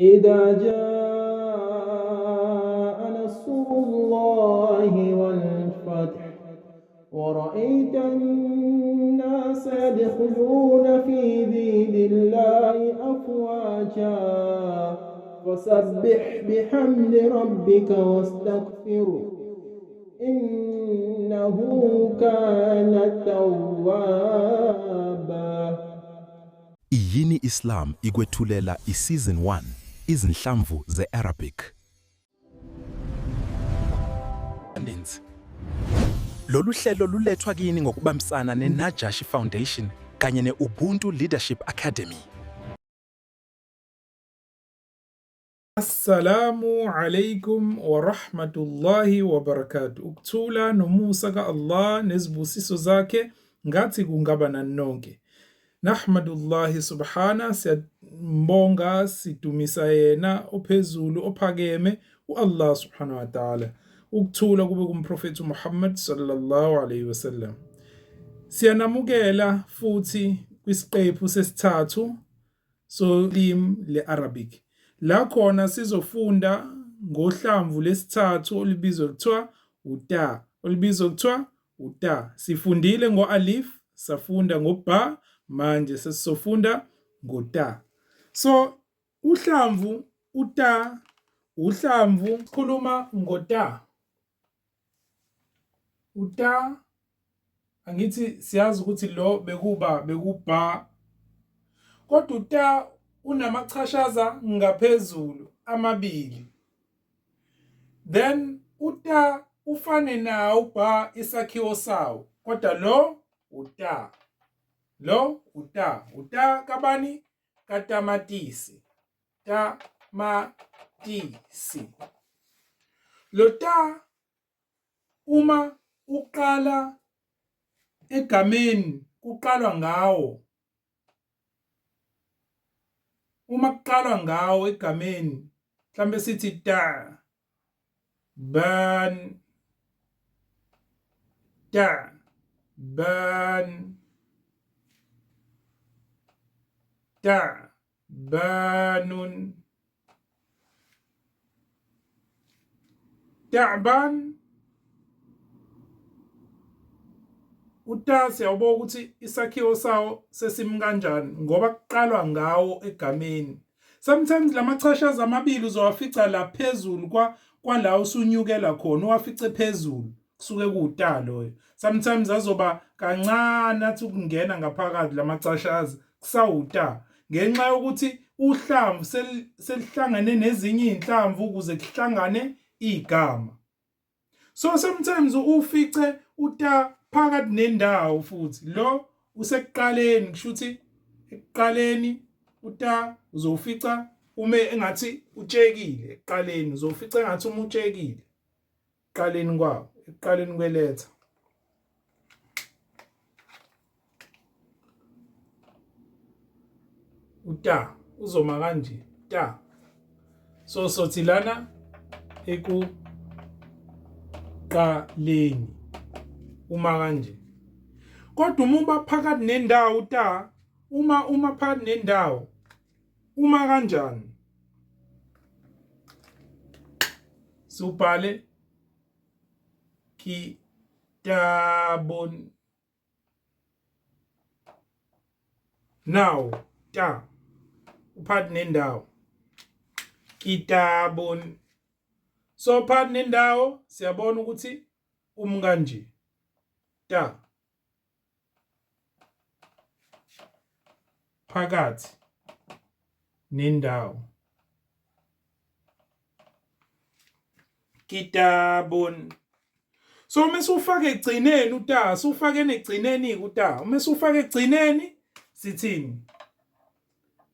إذا جاء نصر الله والفتح ورأيت الناس يدخلون في دين الله أفواجا فسبح بحمد ربك واستغفره إنه كان توابا. Iyini Islam ikwethulela iSeason 1 izinhlamvu ze-Arabic. Lolu hlelo lulethwa kini ngokubambisana neNajashi Foundation kanye ne-Ubuntu Leadership Academy. Assalamu alaikum wa rahmatullahi wa barakatuh. Ukuthula nomusa ka-Allah nezibusiso zakhe ngathi kungaba nani nonke. Nahmadullahi subhana, siyambonga, sidumisa yena ophezulu ophakeme u-Allah subhanahu wa ta'ala. Ukuthula kube kumprofethi Muhammad sallallahu alayhi wasallam. Siyanamukela futhi kwisiqephu sesithathu solimi le-Arabic. La khona sizofunda ngohlamvu lesithathu olubizwa kuthiwa uta. Uta. Sifundile ngo-alif, safunda ngo-ba, manje sesizofunda ngo-ta. So, uhlamvu uta, uhlamvu khuluma ngo-ta. Uta, angithi siyazi ukuthi lo bekuba. Kodwa uta unamachashaza ngaphezulu amabili. Then uta ufane nawo ba isakhiwo sawo. Kodwa lo uta. Uta kabani? Katamatisi. Tamatisi. Lo ta uma uqala egameni kuqalwa ngawo. Uma kuqalwa ngawo egameni, mhlambe sithi ta, ban, ta, banun, ta'ban. Uta siyawubona ukuthi isakhiwo sawo sesimi kanjani ngoba kuqalwa ngawo egameni. Sometimes lamachashaza amabili uzowafica la phezulu kwala usunyukela khona, uwafice phezulu kusuke kuuta loyo. Sometimes azoba kancane athi ukungena ngaphakathi lamachashaza kusawuta ngenxa yokuthi uhlamvu selihlangane nezinye izinhlamvu ukuze kuhlangane igama. So sometimes ufice uta phakathi nendawo futhi. Lo usekuqaleni, kusho ukuthi ekuqaleni uta uzowufica ume engathi utshekile ekuqaleni, uzowufica engathi uma utshekile ekuqaleni kwawo, ekuqaleni kweletha. Uta uzoma kanje, ta. So sothi lana ekuqaleni uma kanje. Kodwa uma phakathi nendawo uta, uma phakathi nendawo uma kanjani? Subhale kitabun. Now ta uphakathi nendawo kitabun. So phakathi nendawo siyabona ukuthi kanje. Ta phakathi nendawo kitabun. So mase ufake egcineni uta, sufake negcineni uta. Mase ufake egcineni sithini?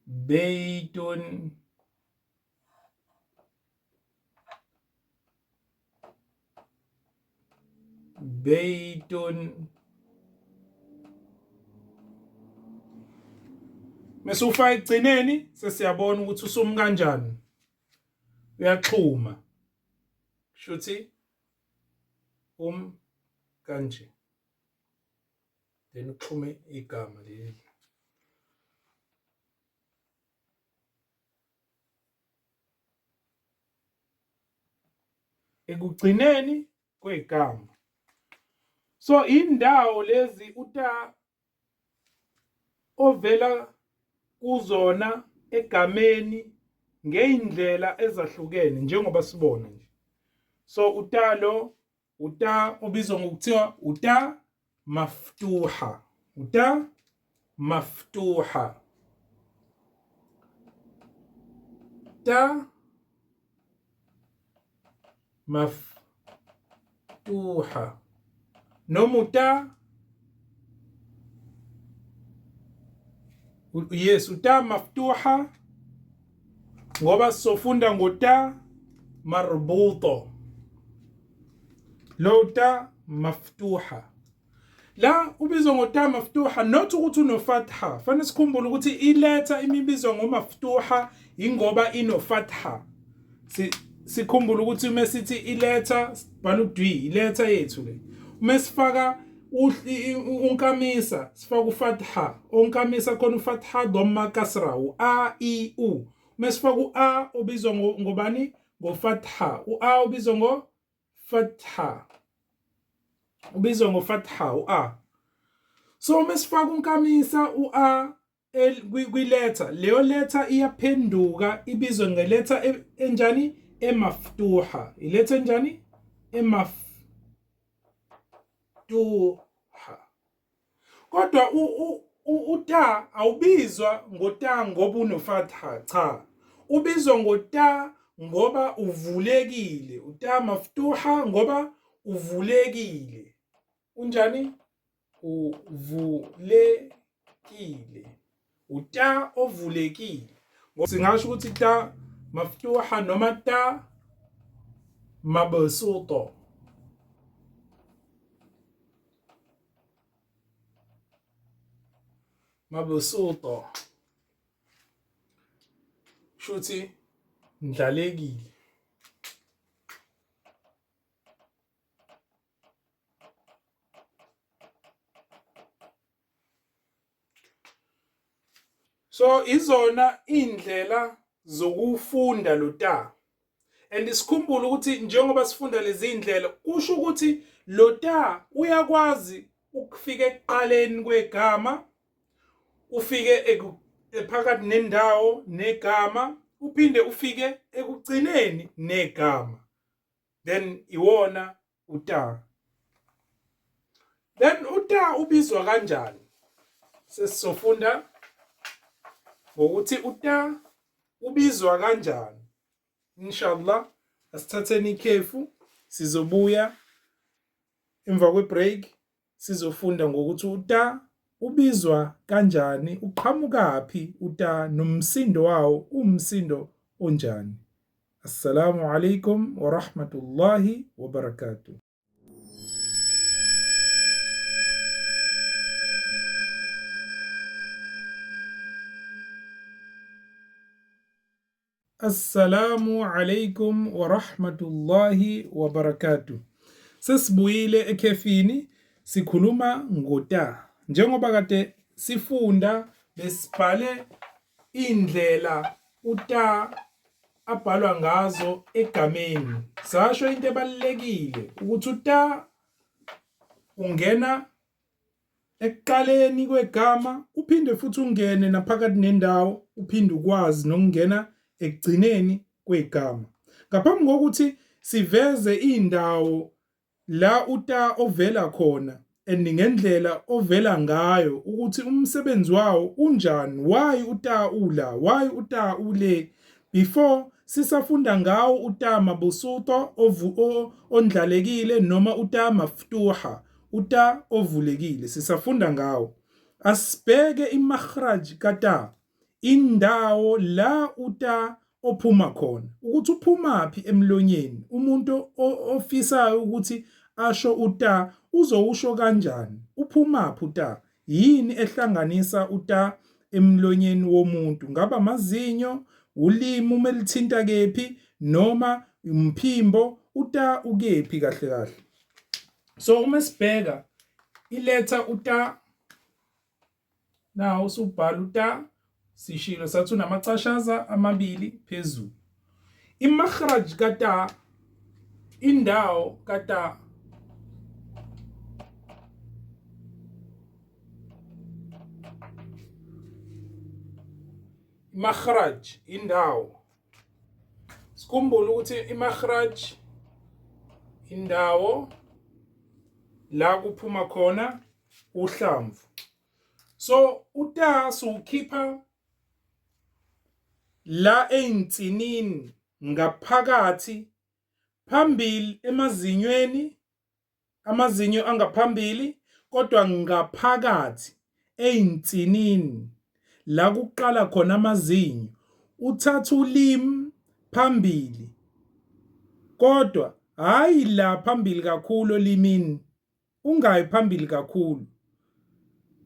Beytun. Mase ufake egcineni sesiyabona ukuthi usumi kanjani. Uyaxhuma. Shuthi kanje. Then uxhume igama leli. ekugcineni kwegama. So indawo lezi uta ovela kuzona egameni ngeindlela ezahlukene njengoba sibona nje. So utalo uta ubizwa ngokuthiwa uta maftuha. Uta maftuha. Ta maftuha. Nomuta yes uta maftuha ngoba sofunda ngota marbuto. Lo ta maftuha la ubizwa ngota maftuha not ukuthi unofatha. Fanele sikhumbule ukuthi iletha imibizwa ngomaftuha ingoba inofatha. Sikhumbule ukuthi uma sithi iletha sibhala udwi iletha yethu le. Uma sifaka unkamisa sifaka ufatha. Unkamisa khona ufatha dhamma kasra a i u. Uma sifaka a ubizwa ngobani ngofatha. A ubizwa ngofatha. Ubizwa ngofatha a. So uma sifaka unkamisa a kwiletha leyo letha iyaphenduka ibizwe ngeletha enjani emaftuha. Iletha enjani emaftuha. Kodwa uta awubizwa ngota ngoba unofatha cha. Ubizwa ngota ngoba uvulekile. Uta maftuha ngoba uvulekile. Unjani? Uvulekile. Uta ovulekile. Singasho ukuthi ta maftuha noma ta mabsuto. Mabsuto. Shuthi ndlalekile. So izona indlela zokufunda lo ta. And isikhumbule ukuthi njengoba sifunda lezi indlela kusho ukuthi lo ta uyakwazi ukufika ekuqaleni kwegama, ufike phakathi nendawo negama, uphinde ufike ekugcineni negama. Then iwona uta. Then uta ubizwa kanjani? Sesizofunda ngokuthi uta ubizwa kanjani. Inshallah asithatheni ikhefu sizobuya emva kwe-break sizofunda ngokuthi uta ubizwa kanjani, uqhamukaphi uta nomsindo wawo umsindo onjani. Assalamu alaikum wa rahmatullahi wa barakatuh. Assalamu alaikum wa rahmatullahi wa barakatuh. Sesibuyile ekhefini sikhuluma ngota. Njengoba kade sifunda besibhale indlela uta abhalwa ngazo egameni. Sasho into ebalekile ukuthi uta ungena ekuqaleni kwegama uphinde futhi ungene naphakathi nendawo uphinde ukwazi nokungena ekugcineni kwegama. Ngaphambi kokuthi siveze indawo la uta ovela khona ngendlela ovela ngayo ukuthi umsebenzi wawo unjani, why uta ula, why uta ule, before sisafunda ngawo uta mabsuto ondlalekile noma uta maftuha, uta ovulekile sisafunda ngawo. Asibheke imakhraj kata, indawo la uta ophuma khona, ukuthi uphumaphi emlonyeni. Umuntu ofisayo ukuthi asho uta uzowusho kanjani, uphumaphi uta, yini ehlanganisa uta emlonyeni womuntu, ngaba amazinyo, ulimi uma lithinta kephi noma umphimbo, uta ukephi kahle kahle. So uma sibheka iletha uta na usubhala uta sishilo sathi unamacashaza amabili phezulu. Imakhraj kata indawo kata makhraj indawo. Sikhumbule ukuthi imakhraj indawo la kuphuma khona uhlamvu. So uta sukhipha la einsinini ngaphakathi phambili emazinyweni, amazinyo angaphambili kodwa ngaphakathi einsinini la kuqala khona amazinyo, uthatha ulimi phambili kodwa hayi la phambili kakhulu olimini, ungayi phambili kakhulu,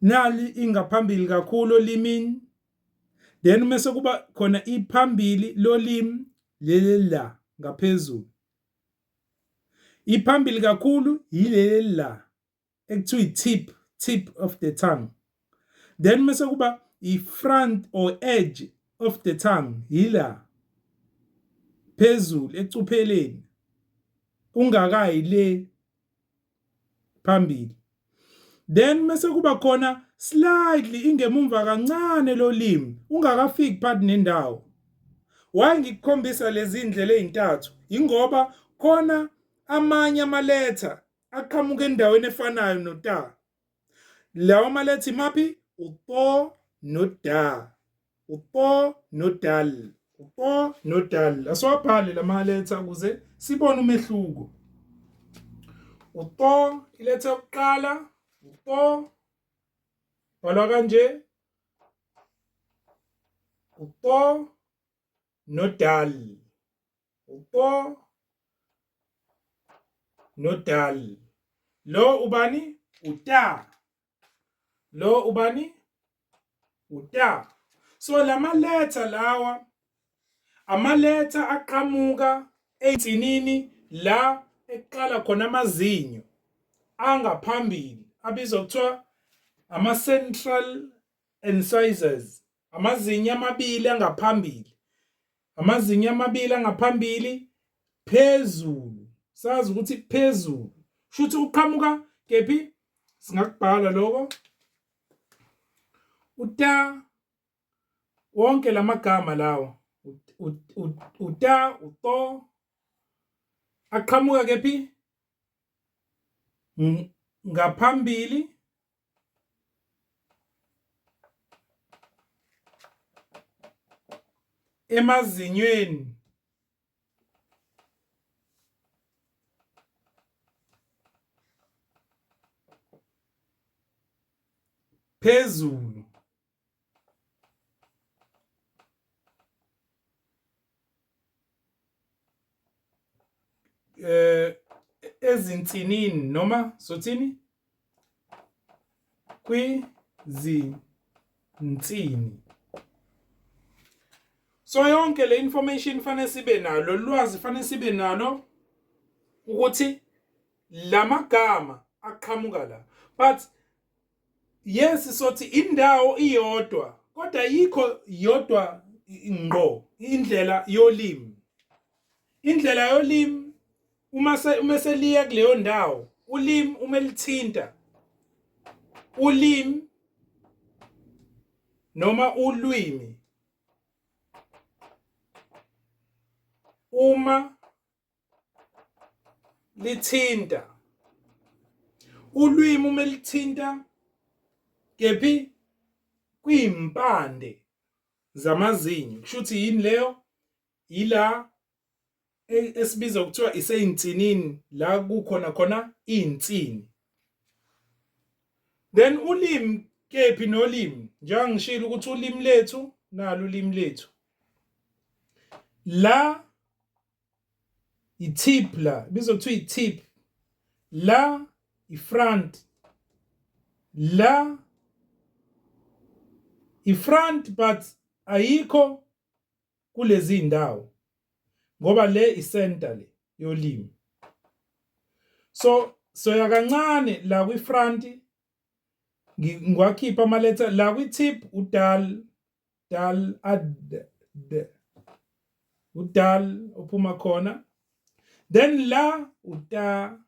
nali ingaphambili kakhulu olimini. Then mase kuba khona iphambili lolimi leli la ngaphezulu, iphambili kakhulu yileli la ekuthiwa tip of the tongue. Then mase kuba i-front or edge of the tongue yila phezulu ecupheleni, ungakayi le phambili. Then mase kuba khona slightly ingemumva kancane lolimi, ungakafiki phakathi nendawo. Why ngikukhombisa lezi ndlela ezintathu? Ingoba khona amanye amaletha aqhamuka endaweni efanayo nota. Lawo amaletha imaphi? Upo noda, upo nodal, upo nodal. Asiwabhale lamaletha ukuze sibone umehluko. Upo iletha yokuqala, upo bhalwa kanje, upo nodal, upo nodal. Lo ubani? Uta. Lo ubani? Uta. So lamaletha lawa amaletha aqhamuka einsinini la eqala khona amazinyo angaphambili abizwa kuthiwa ama-central incisors, amazinyo amabili angaphambili, amazinyo amabili angaphambili phezulu. Sazi ukuthi phezulu shuthi uqhamuka kephi? Singakubhala lokho uta, wonke lamagama lawo uta, uto aqhamuka kephi? Ngaphambili emazinyweni phezulu. Ezinsinini noma sothini? Kwizinsini. So yonke le information fanele sibe nalo, lolwazi fanele sibe nalo ukuthi lamagama aqhamuka la. But yes sothi indawo iyodwa kodwa yikho yodwa ngqo indlela yolimi. Indlela yolimi uma seliya kuleyo ndawo, ulimi uma lithinta ulimi noma ulwimi, uma lithinta ulwimi, uma lithinta kephi? Kwimpande zamazinyo. Kushuthi yini leyo? Ila esibiza ukuthiwa iseyinsinini la kukhona khona insini. Then ulimi kephi nolimi? Njengoba ngishilo ukuthi ulimi lethu nalo ulimi lethu. La i-tip, la ibiza ukuthiwa i-tip, la i-front, la i-front but ayikho kulezi indawo ngoba le i-center le yolimi. So yakancane la kwi-front ngiwakhipha amaletha la kwi-tip udal, ad, udal uphuma khona. Then la uta.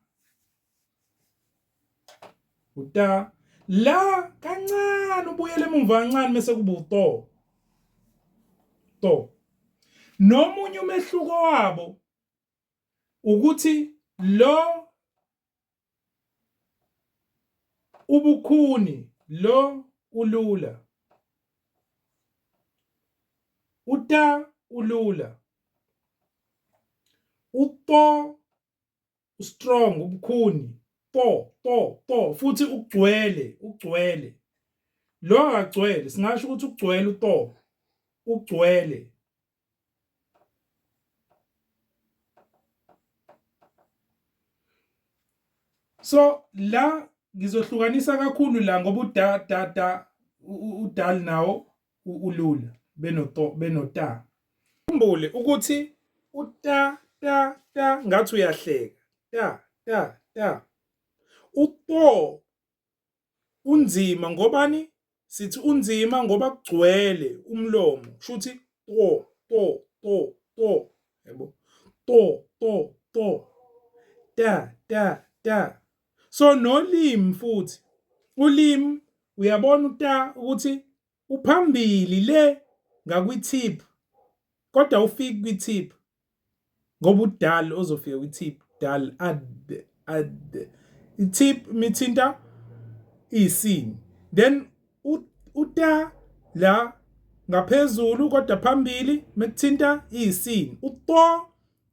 Uta. La kancane ubuyele emumva kancane mase kuba uto. To. Nomunye umehluko wabo ukuthi lo ubukhuni lo ulula. Uta ulula. Uto strong ubukhuni. To futhi ugcwele. Lo akagcwele singasho ukuthi ugcwele uto. Ugcwele. So la ngizohlukanisa kakhulu la ngoba udal nawo ulula benota. Khumbule ukuthi uta ngathi uyahleka. Ta. Uto unzima ngobani? Sithi unzima ngoba kugcwele umlomo. Shuthi to. Yabo. To. Ta. So nolimi futhi. Ulimi uyabona uta ukuthi uphambili le ngakwithip. Kodwa ufiki kwithip. Ngoba udal ozofika kwithip. Dal ad. Ithip mithinta isini. Then uta la ngaphezulu kodwa phambili mekuthinta isini. Uto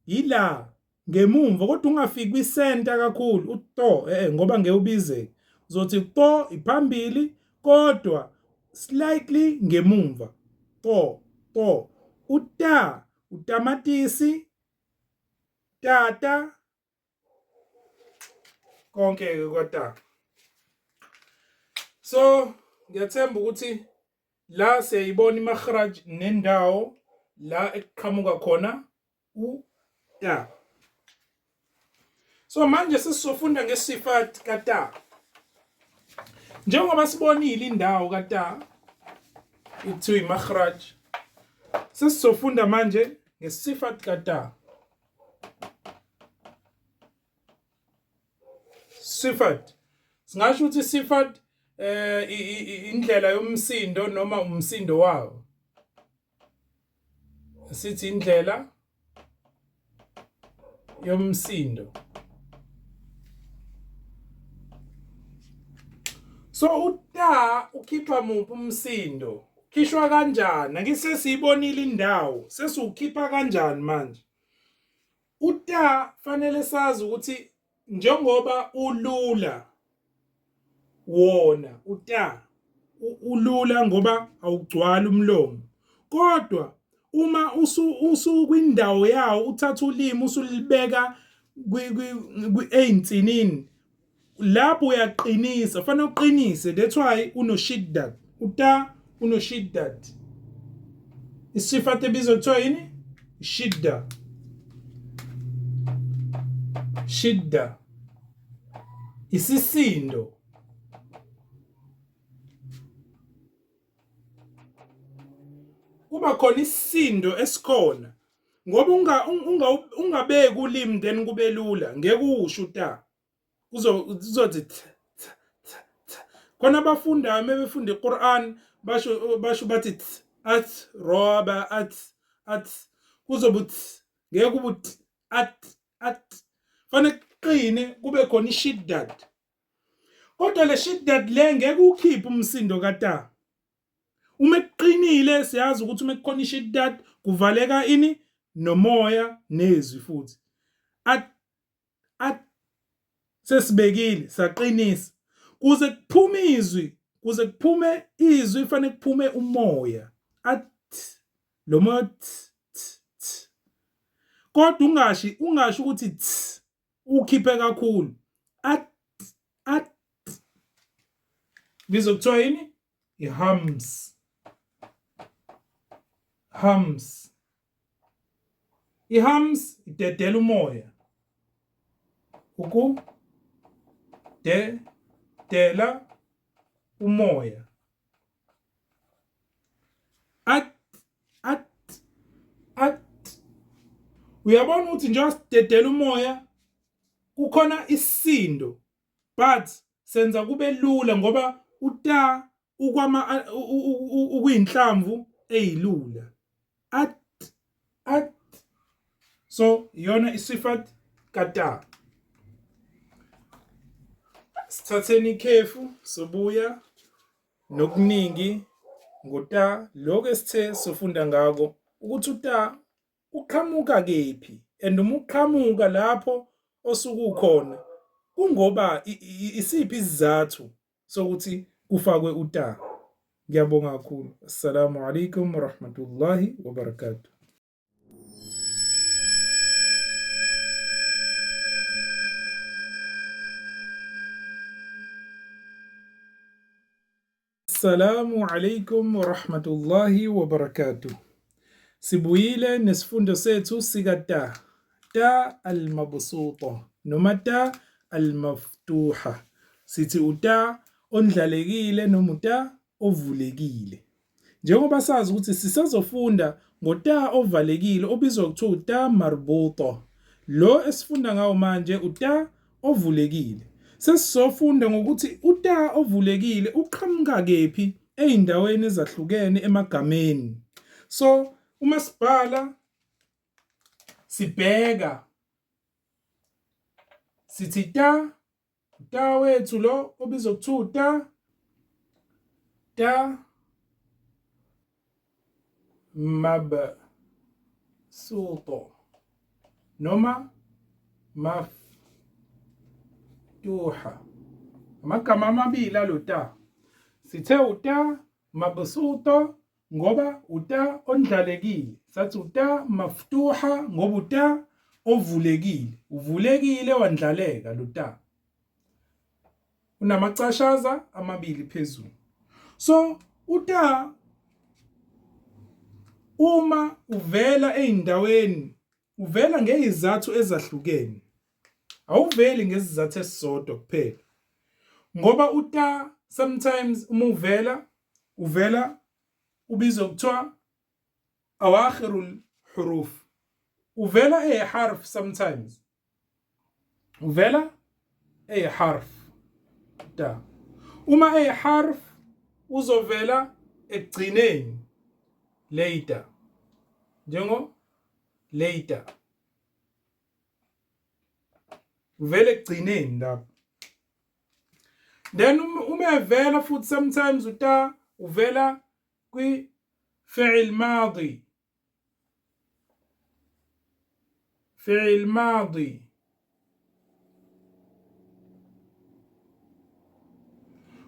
yila ngemumva kodwa ungafiki kwisenta kakhulu uto ngoba ngeke ubizeke. Uzothi uto iphambili kodwa slightly ngemumva. To. Uta utamatisi. Tata konke kodwa. So ngiyathemba ukuthi la siyayibona imakhraj nendawo la eqhamuka khona uta. So manje sisofunda ngesifat kata. Njengoba sibonile indawo kata ithiwa imakhraj. Sisofunda manje ngesifat kata. Sifat. Singasho ukuthi sifat indlela yomsindo noma umsindo wawo. Sithi indlela yomsindo. So uta ukhipha muphi umsindo? Khishwa kanjani? Angisesiyibonile indawo. Sesiukhipha kanjani manje? Uta fanele sazi ukuthi njengoba ulula wona uta ulula ngoba awugcwala umlomo. Kodwa uma usukwindawo yawo uthatha ulimi usulibeka einsinini lapho uyaqinisa fanele uqinise. That's why unoshiddat. Uta unoshiddat. Isifat ebizwa kuthiwa yini? Shidda. Isisindo. Kuba khona isisindo esikhona. Ngoba ungabeki ulimi then kube lula. Ngeke usho uta. Uzothi khona abafundayo mebefunda iQuran basho bathi at roba at kuzobuthi ngeke kubuthi at fanele kuqine kube khona ishiddat. Kodwa le shiddat le ngeke ukhiphe umsindo kata. Uma eqinile siyazi ukuthi uma kukhona ishiddat kuvaleka ini nomoya nezwi futhi. At sesibekile saqinisa. Kuze kuphume izwi fanele kuphume umoya. At lo moya kodwa ungasho ukuthi ukhiphe kakhulu. At bizokuthiwa yini? Ihums. Ihums idedela umoya. Dedela umoya. At Uyabona ukuthi njengoba sidedela umoya kukhona isisindo, but senza kube lula ngoba uta ukuyinhlamvu eyilula. At so iyona isifat kata. Sithatheni ikhefu sobuya nokuningi ngota lokho esithe sofunda ngako ukuthi uta uqhamuka kephi and uma uqhamuka lapho osuke ukhona kungoba isiphi isizathu sokuthi kufakwe uta. Ngiyabonga kakhulu. Assalamu alaikum warahmatullahi wabarakatuh. Assalamu alaikum warahmatullahi wabarakatuh. Sibuyile nesifundo sethu sika ta al-mabsuta noma ta al-maftuha. Sithi uta ondlalekile noma uta ovulekile. Njengoba sazi ukuthi sisazofunda ngota ovalekile obizwa kuthiwa uta marbuta. Lo esifunda ngawo manje uta ovulekile. Sesizofunda ngokuthi uta ovulekile uqhamuka kephi eindaweni ezahlukene emagameni. So uma sibhala sibheka sithi ta wethu lo obizwa kuthiwa ta mabsuta noma maftuha. Amagama amabili alota. Sithe uta mabsuta ngoba uta ondlalekile. Sathi uta maftuha ngoba uta ovulekile. Uvulekile wandlaleka lota. Unamacashaza amabili phezulu. So uta uma uvela eindaweni uvela ngezizathu ezahlukene. Awuveli ngesizathu esisodwa kuphela. Ngoba uta sometimes uma uvela ubizwa kuthiwa awakhirul huruf. Uvela harf sometimes. Uvela harf. Ta. Uma harf uzovela ekugcineni later. Njengo later. Uvela ekugcineni lapho. Then uma evela futhi sometimes uta uvela kwi fi'il madi. Fi'il madi.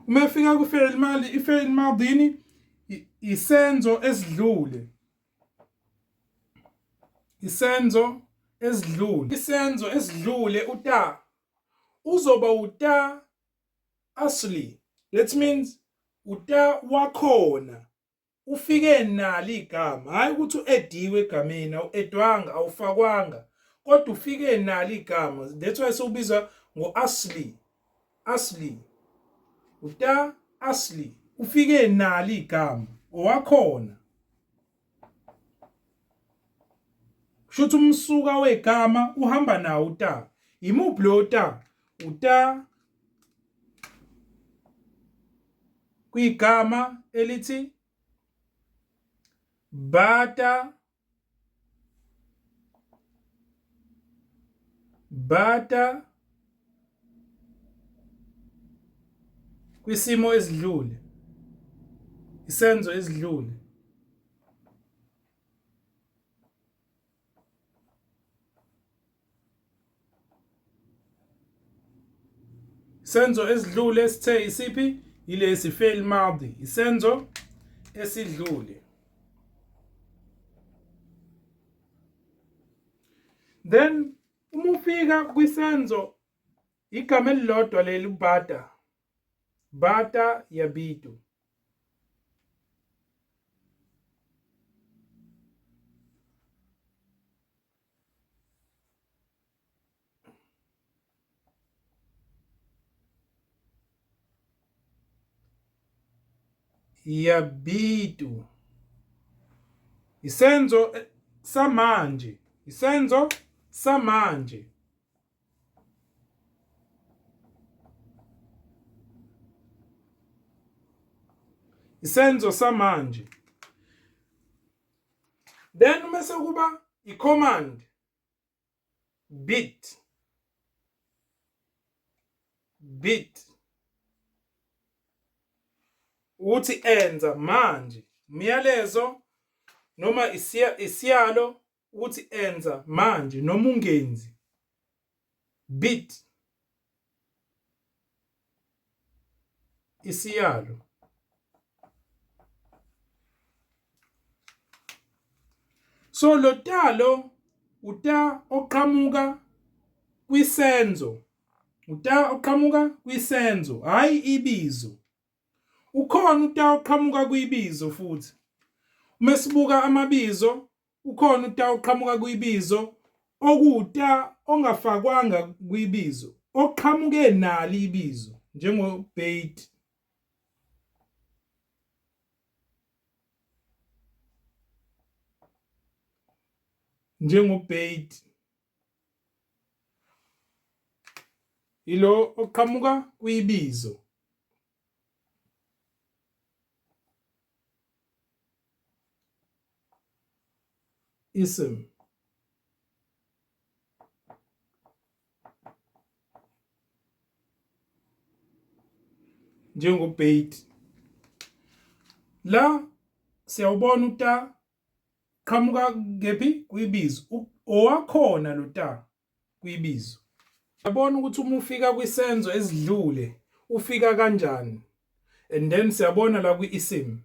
Uma fika ku fi'il madi, ifi'il madini isenzo esidlule. Isenzo esidlule. Isenzo esidlule uta uzoba uta asli. That means uta wakhona ufike nalo igama, hayi ukuthi uediwe egameni, awuedwanga, awufakwanga, kodwa ufike nalo igama. That's why sobizwa ngo-asli. Asli. Uta asli. Ufike nalo igama, owakhona. Kushuthi umsuka wegama uhamba nawo uta. Imuphi lo uta? Uta kwigama elithi bata kwisimo esidlule. Isenzo esidlule. Isenzo esidlule sithe isiphi? Ilesi fi'il madi. Isenzo esidlule. Then uma ufika kwisenzo igama elilodwa leli bata. Bata yabitu. Yabitu. Isenzo samanje. isenzo samanje. Isenzo samanje. Then mase kuba i-command bit. Uthi enza manje. Umyalezo noma isiyalo uthi enza manje noma ungenzi. Bit. Isiyalo. So lo talo uta oqhamuka kwisenzo. Uta oqhamuka kwisenzo, hayi ibizo. Ukhona uta oqhamuka kwibizo futhi. Uma sibuka amabizo, ukhona uta oqhamuka kwibizo okuta ongafakwanga kwibizo, oqhamuke nalo ibizo, njengobait. Njengobait. Ilo oqhamuka kwibizo. Isim. Njengobait. La siyawubona uta qhamuka kephi kwibizo. Owakhona lo ta kwibizo. Yabona ukuthi uma ufika kwisenzo esidlule ufika kanjani. And then siyabona la kwi-isim.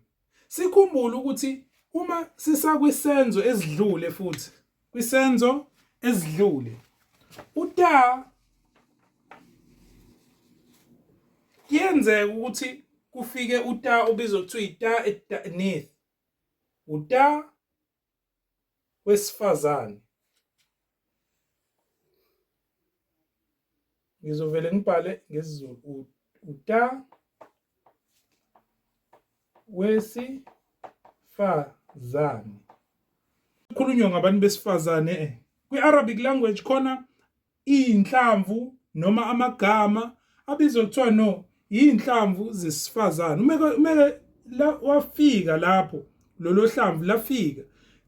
Sikhumbule ukuthi uma sisakwisenzo esidlule futhi kwisenzo esidlule uta kuyenzeka ukuthi kufike uta obizwa kuthiwa ita eta'nith. Uta wesifazane. Ngizovele ngibhale ngesiZulu. Uta wesifazane. Kukhulunywa ngabantu besifazane. Kwi-Arabic language khona inhlamvu noma amagama abizwa kuthiwa no inhlamvu zesifazane. Uma wafika lapho lolo hlamvu lafika,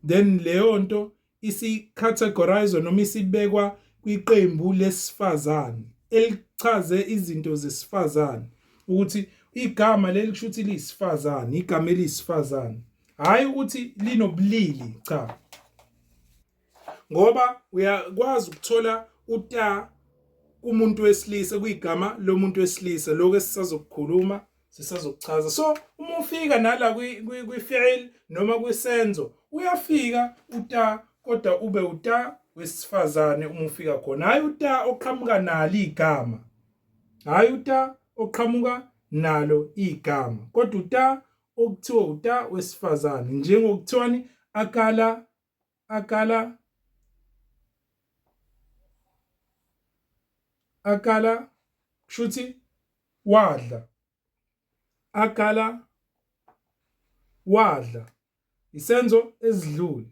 then leyo nto isi-categorize noma isibekwa kwiqembu lesifazane elichaze izinto zesifazane ukuthi igama leli kusho ukuthi liyisifazane, igama elisifazane, hayi ukuthi linobulili, cha. Ngoba uyakwazi ukuthola uta kumuntu wesilisa kuyigama lomuntu wesilisa, lokho esisazokukhuluma sisazokuchaza. So uma ufika nala kwi-fi'il noma kwisenzo uyafika uta kodwa ube uta wesifazane uma ufika khona, hayi uta oqhamuka nalo igama, hayi uta oqhamuka nalo igama, kodwa uta okuthiwa uta wesifazane, njengokuthiwani akala kushuthi wadla. Akala wadla isenzo esidlule.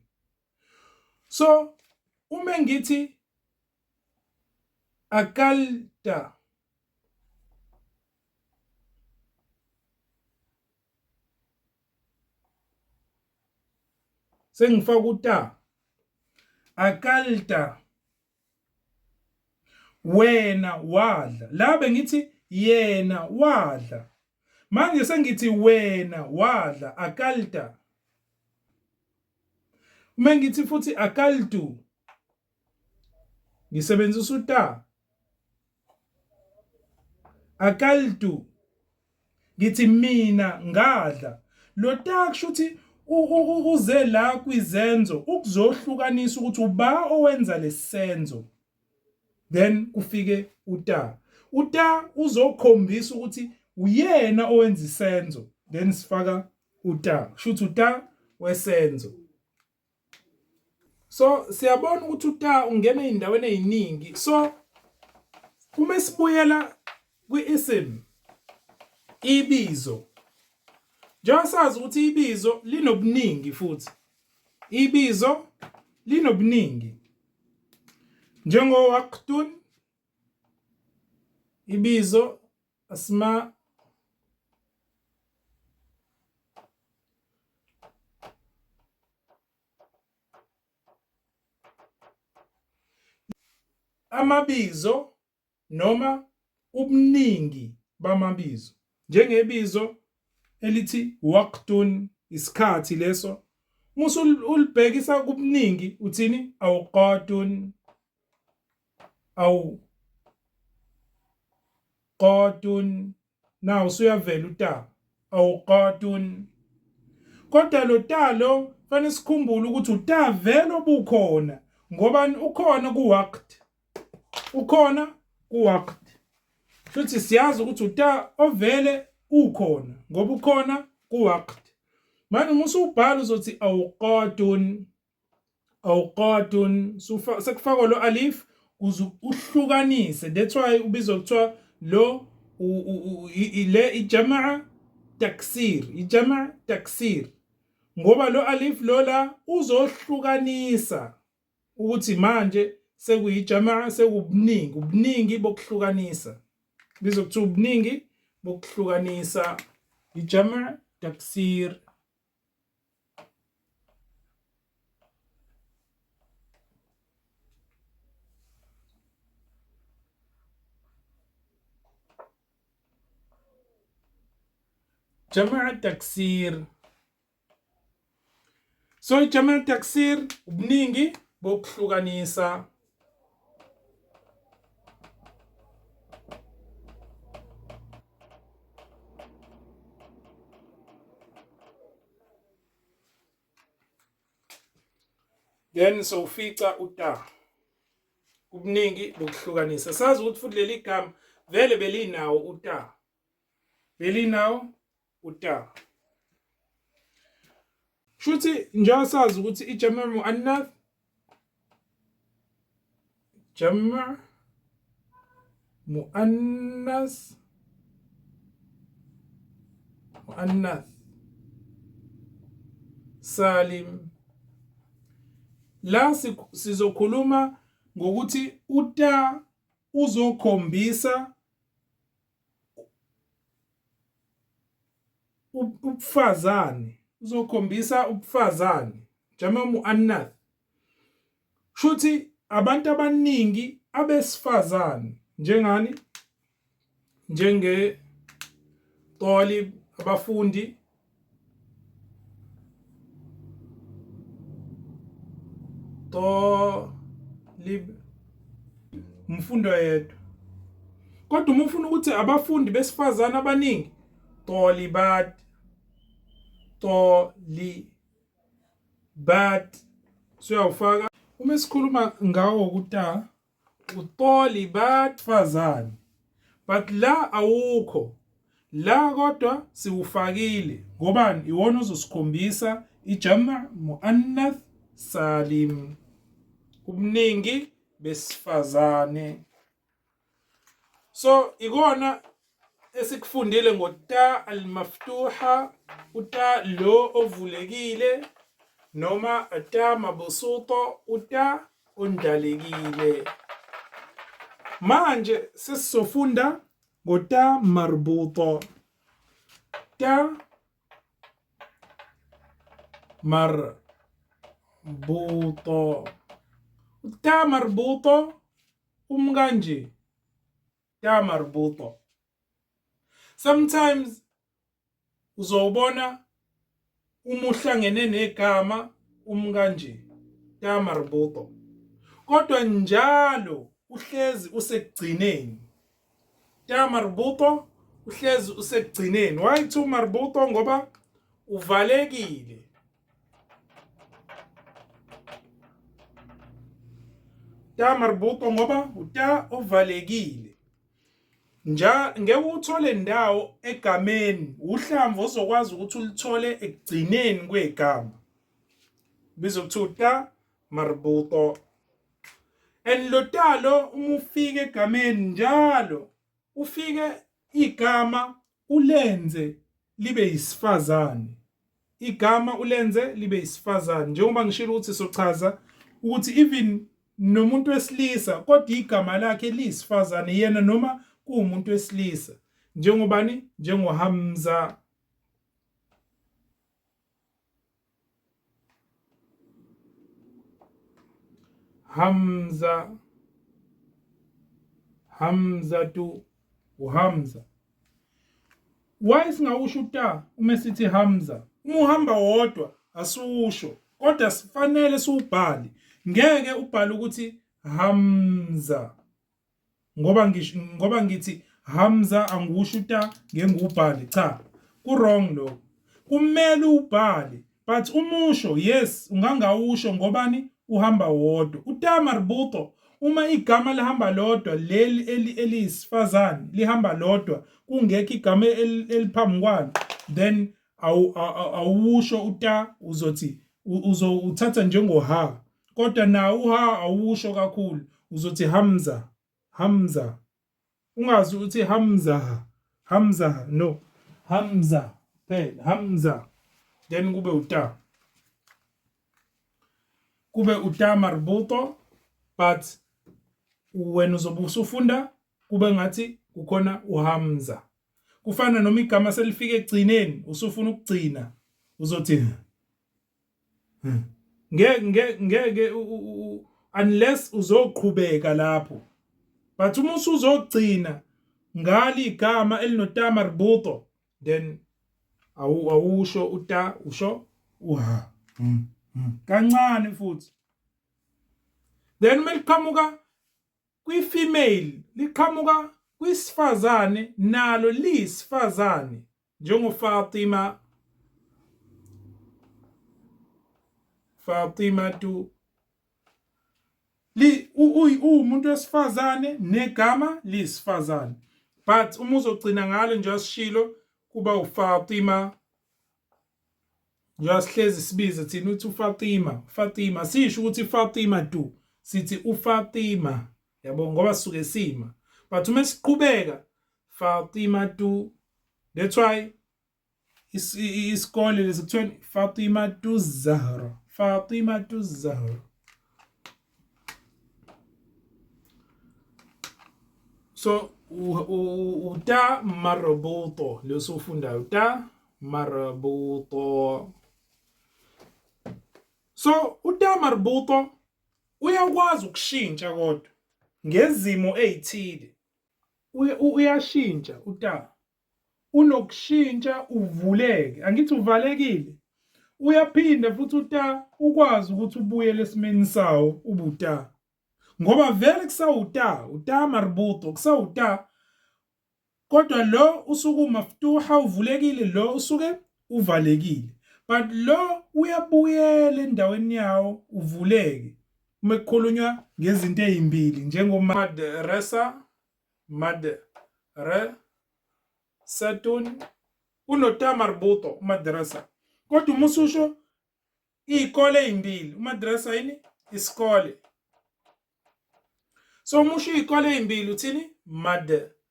So uma ngithi akalta sengifaka uta. Akalta wena wadla. La bengithi yena wadla. Manje sengithi wena wadla akalta. Uma ngithi futhi akaltu ngisebenzisa uta. Akaltu ngithi mina ngadla. Lo ta kusho ukuthi uze la kwizenzo ukuzohlukanisa ukuthi uba owenza lesenzo, then kufike uta. Uta uzokhombisa ukuthi uyena owenza isenzo, then sifaka uta. Kusho ukuthi uta wesenzo. So siyabona ukuthi uta ungena ey'ndaweni ey'ningi. So uma sibuyela kwi-isim, ibizo, njengoba sazi ukuthi ibizo linobuningi futhi. Ibizo linobuningi. njengowaqtun ibizo asma amabizo noma ubuningi bamabizo njengebizo elithi waqtun isikhathi leso musu ulibhekisa kubuningi uthini awqatun aw qatun na usuyavela uta awqatun kodwa lo ta lo fanele sikhumbule ukuthi uta vele obukhona ngoba ukhona kuwaqt ukhona kuwaqt futhi siyazi ukuthi uta ovele ukhona ngoba ukhona kuwaqt manje musubhala uzothi awqatun sekufakwa lo alif ukuze uhlukanise that's why ubizwa kuthiwa lo ile ijamaa taksir ngoba lo alif lo la uzohlukanisa ukuthi manje sekuyijamaa sekubuningi bokuhlukanisa bizwa kuthiwa ubuningi bokuhlukanisa ijamaa taksir جمع تكسير so جمع تكسير ubuningi bokuhlukanisa then sowufica uta ubuningi bokuhlukanisa sazi ukuthi futhi leli gama vele belinawo uta uta shuthi njengoba sazi ukuthi ijama muannath jama muannath salim la sizokhuluma ngokuthi uta uzokhombisa ubufazane jama muannath shuthi abantu abaningi abesifazane njengani njenge talib abafundi talib umfundo yedwa kodwa uma ufuna ukuthi abafundi besifazane abaningi talibat suyawufaka uma sikhuluma ngawo ukuta utalibat fazane but la awukho la kodwa siwufakile ngobani iwona uzosikhombisa ijama muannath salim ubuningi besifazane so ikona esikufundile ngota al-maftuha uta lo ovulekile noma ata mabsuta uta undalekile manje sesizofunda ngota marbuta ta marbuta umkanje ta marbuta sometimes uzobona uma uhlangene negama umkanje ta marbuta kodwa njalo uhlezi usekugcineni ta marbuta uhlezi usekugcineni why tu marbuta ngoba uvalekile ta marbuta ngoba uta uvalekile ngeke uthole ndawo egameni uhlamvu ozokwazi ukuthi ulithole ekugcineni kwegama bizokuthiwa marbuta and lotalo uma ufike egameni njalo ufike igama ulenze libe yisifazane igama ulenze libe yisifazane njengoba ngishilo ukuthi sochaza ukuthi even nomuntu wesilisa kodwa igama lakhe liyisifazane yena noma kuwumuntu wesilisa. Njengobani? NjengoHamza. Hamza. Hamzatu. uHamza. Why singawusho uta uma sithi Hamza? Uma uhamba wodwa asiwusho, kodwa sifanele siubhale. Ngeke ubhale ukuthi Hamza. Ngoba ngithi Hamza angiwusho uta ngengubhale. Cha, wrong lo. Kumele ubhale, but umusho yes ungangawusho ngobani uhamba wodwa. Uta marbuto uma igama lihamba lodwa, leli eliyisifazane lihamba lodwa, kungekho igama eliphambi kwalo, then awusho uta, uzothi uzothatha njengoha. Kodwa na uha awusho kakhulu, uzothi Hamza. Hamza. Ungazi uthi Hamza. Hamza, no. Hamza. Phela Hamza. Then kube uta. Kube uta marbuto, but wena uzobe usufunda kube ngathi kukhona uHamza. Kufana noma igama selifike egcineni usufuna ukugcina, uzothi ngeke unless uzoqhubeka lapho. But uma usuzogcina ngali igama elinota marbuto, then awusho uta, usho uha. Kancane futhi. Then meliqhamuka kwi-female, liqhamuka kwisifazane, nalo liyisifazane, njengoFatima. Fatima tu umuntu wesifazane negama liyisifazane, but uma uzogcina ngalo nje asishilo kuba uFatima. Nje sihlezi sibiza thina uthi uFatima. Fatima sisho ukuthi Fatima tu, sithi uFatima, yabo, ngoba sisuke sima. But uma siqhubeka Fatima tu, that's why isikole lesikuthiwa Fatima tu Zahra. Fatima tu Zahra. So uta marbuto lesofunda uta marbuto. So uta marbuto uyakwazi ukushintsha kodwa ngezimo ezithile. Uyashintsha uta. Unokushintsha uvuleke, angithi uvalekile. Uyaphinda futhi uta ukwazi ukuthi ubuye lesimeni sawo ubuta. Ngoba vele kusawuta, uta marbuto kusawuta, kodwa lo usuke maftuha uvulekile, lo usuke uvalekile. But lo uyabuyela endaweni yawo uvuleke. Uma kukhulunywa ngezinto ezimbili njengomadrasa, madrasatun, unota marbuto madrasa. Kodwa uma ususho izikole ezimbili, madrasa yini isikole. So musho izikole ezimbili uthini? Madrasatani.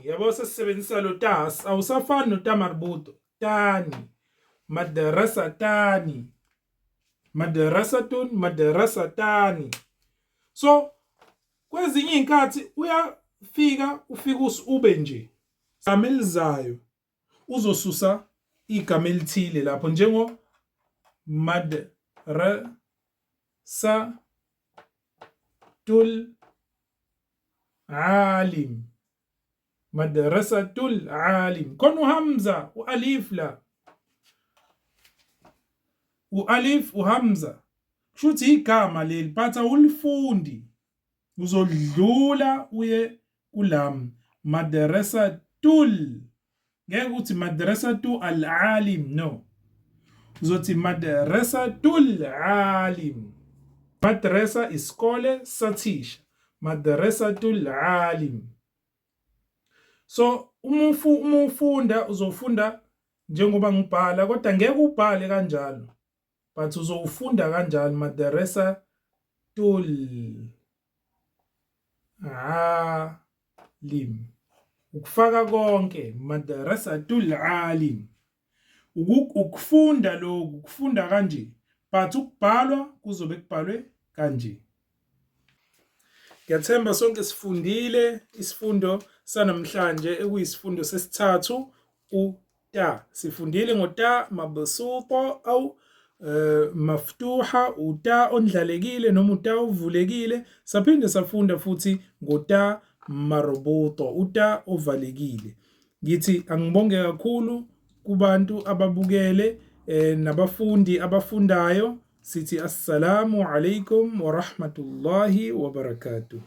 Yabo sesebenzisa lo tas, awusafani nota marbuto. Tani. Madrasatani. Madrasatun, madrasatani. So kwezinye inkathi ufika ube nje. Igama elizayo uzosusa igama elithile lapho, njengo madrasatul alim. Madrasatul alim. Khona uHamza, ualif la. Ualif uHamza. Kushuthi igama leli but awulifundi. Uzodlula uye kulam. Madrasatul. Ngeke uthi madrasatu al-alim, no. Uzothi madrasatul alim. Madrasa iskole sathisha. Madrasatul alim. So uma ufunda uzofunda njengoba ngibhala, kodwa ngeke ubhale kanjalo, but uzofunda kanjalo madrasatul alim. Ukufaka konke madrasatul alim. Ukufunda lokhu, ukufunda kanje, but ukubhalwa kuzobe kubhalwe kanje. Ngiyathemba sonke sifundile isifundo sanamhlanje ekuyisifundo sesithathu uta. Sifundile ngota mabsuta au maftuha, uta ondlalekile noma uta uvulekile. Saphinde safunda futhi ngota marbuta, uta ovalekile. Ngithi angibonge kakhulu kubantu ababukele nabafundi abafundayo. Sithi assalamu alaikum wa rahmatullahi wa barakatuh.